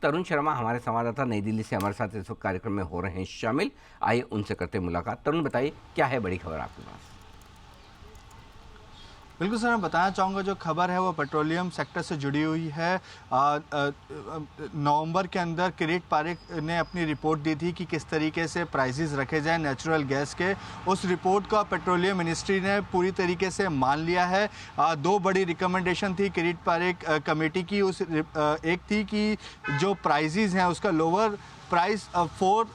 तरुण शर्मा हमारे संवाददाता नई दिल्ली से हमारे साथ इस वक्त कार्यक्रम में हो रहे हैं शामिल। आइए उनसे करते हैं मुलाकात। तरुण, बताइए क्या है बड़ी खबर आपके पास? बिल्कुल सर, मैं बताना चाहूँगा जो खबर है वो पेट्रोलियम सेक्टर से जुड़ी हुई है। नवंबर के अंदर किरीट पारेख ने अपनी रिपोर्ट दी थी कि किस तरीके से प्राइसेस रखे जाएं नेचुरल गैस के। उस रिपोर्ट का पेट्रोलियम मिनिस्ट्री ने पूरी तरीके से मान लिया है। दो बड़ी रिकमेंडेशन थी किरीट पारेख कमेटी की। एक थी कि जो प्राइसेस हैं उसका लोअर प्राइस $4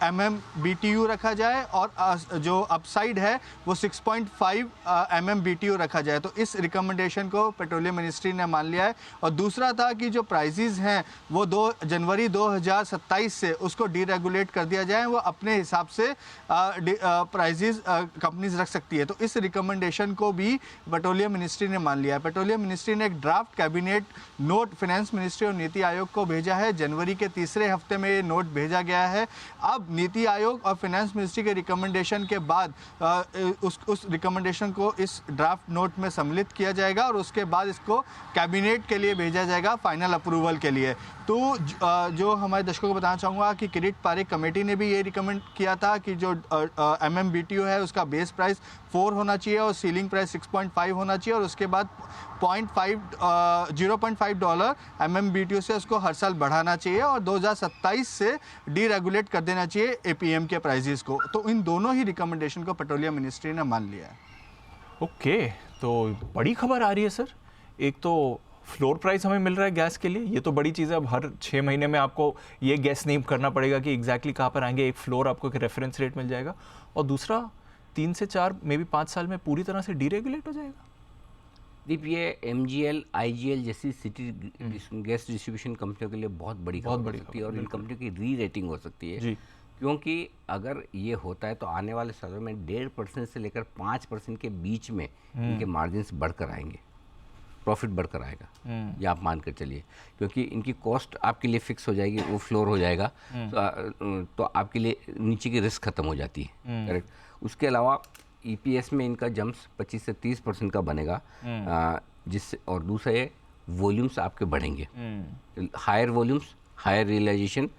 MMBTU रखा जाए और जो अपसाइड है वो 6.5 MMBTU रखा जाए। तो इस रिकमेंडेशन को पेट्रोलियम मिनिस्ट्री ने मान लिया है। और दूसरा था कि जो प्राइसेस हैं वो 2 जनवरी 2027 से उसको डीरेगुलेट कर दिया जाए, वो अपने हिसाब से प्राइसेस कंपनीज रख सकती है। तो इस रिकमेंडेशन को भी पेट्रोलियम मिनिस्ट्री ने मान लिया है। पेट्रोलियम मिनिस्ट्री ने एक draft cabinet note finance ministry और नीति आयोग को भेजा है। जनवरी के तीसरे हफ्ते में ये नोट भेजा गया है। अब नीति आयोग और फाइनेंस मिनिस्ट्री के रिकमेंडेशन के बाद उस रिकमेंडेशन को इस ड्राफ्ट नोट में सम्मिलित किया जाएगा और उसके बाद इसको कैबिनेट के लिए भेजा जाएगा फाइनल अप्रूवल के लिए। तो जो हमारे दर्शकों को बताना चाहूँगा कि किरीट पारेख कमेटी ने भी ये रिकमेंड किया था कि जो MMBTU है उसका बेस प्राइस 4 होना चाहिए और सीलिंग प्राइस 6.5 होना चाहिए और उसके बाद $0.5 MMBTU से उसको हर साल बढ़ाना चाहिए और 2027 से डीरेगुलेट कर देना चाहिए APM के प्राइसेस को। तो इन दोनों ही रिकमेंडेशन को पेट्रोलियम मिनिस्ट्री ने मान लिया है। ओके, तो बड़ी खबर आ रही है सर। एक तो फ्लोर प्राइस हमें मिल रहा है गैस के लिए, ये तो बड़ी चीज़ है। अब हर 6 महीने में आपको ये गैस नहीं करना पड़ेगा कि एग्जैक्टली कहाँ पर आएंगे। एक फ्लोर आपको एक रेफरेंस रेट मिल जाएगा और दूसरा 3 से 4 मे बी 5 साल में पूरी तरह से डीरेगुलेट हो जाएगा। दीप, ये MGL, IGL जैसी सिटी गैस डिस्ट्रीब्यूशन कंपनियों के लिए बहुत बड़ी खबर हो सकती है और इन कंपनियों की री रेटिंग हो सकती है जी। क्योंकि अगर ये होता है तो आने वाले सालों में 1.5% से लेकर 5% के बीच में इनके मार्जिन्स बढ़कर आएंगे, प्रॉफिट बढ़कर आएगा, ये आप मान कर चलिए। क्योंकि इनकी कॉस्ट आपके लिए फिक्स हो जाएगी, वो फ्लोर हो जाएगा, तो आपके लिए नीचे की रिस्क खत्म हो जाती है। करेक्ट। उसके अलावा EPS में इनका जंप्स 25 से 30% का बनेगा, जिससे और दूसरा ये वॉल्यूम्स आपके बढ़ेंगे, हायर वॉल्यूम्स, हायर रियलाइजेशन।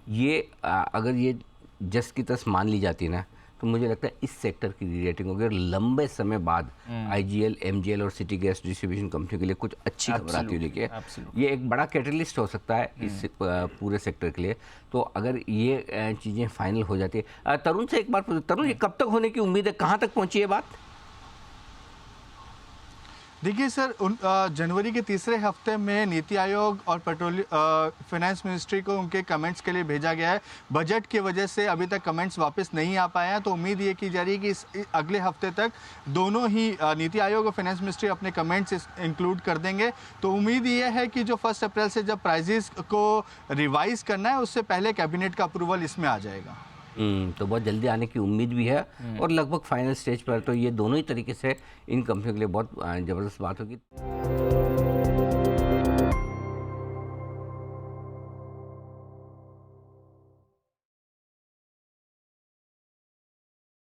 ये अगर ये जस की तस मान ली जाती है ना, तो मुझे लगता है इस सेक्टर की री-रेटिंग होगी और लंबे समय बाद IGL, MGL और सिटी गैस डिस्ट्रीब्यूशन कंपनी के लिए कुछ अच्छी खबर आती है। देखिए, ये एक बड़ा कैटलिस्ट हो सकता है इस पूरे सेक्टर के लिए। तो अगर ये चीज़ें फाइनल हो जाती है। तरुण से एक बार पूछो, तरुण, ये कब तक होने की उम्मीद है, कहाँ तक पहुँची है बात? देखिए सर, जनवरी के तीसरे हफ्ते में नीति आयोग और फाइनेंस मिनिस्ट्री को उनके कमेंट्स के लिए भेजा गया है। बजट की वजह से अभी तक कमेंट्स वापस नहीं आ पाए हैं, तो उम्मीद ये की जा रही है कि इस अगले हफ्ते तक दोनों ही नीति आयोग और फाइनेंस मिनिस्ट्री अपने कमेंट्स इंक्लूड कर देंगे। तो उम्मीद ये है कि जो 1 अप्रैल से जब प्राइजेस को रिवाइज करना है उससे पहले कैबिनेट का अप्रूवल इसमें आ जाएगा। तो बहुत जल्दी आने की उम्मीद भी है और लगभग फाइनल स्टेज पर। तो ये दोनों ही तरीके से इन कंपनियों के लिए बहुत ज़बरदस्त बात होगी।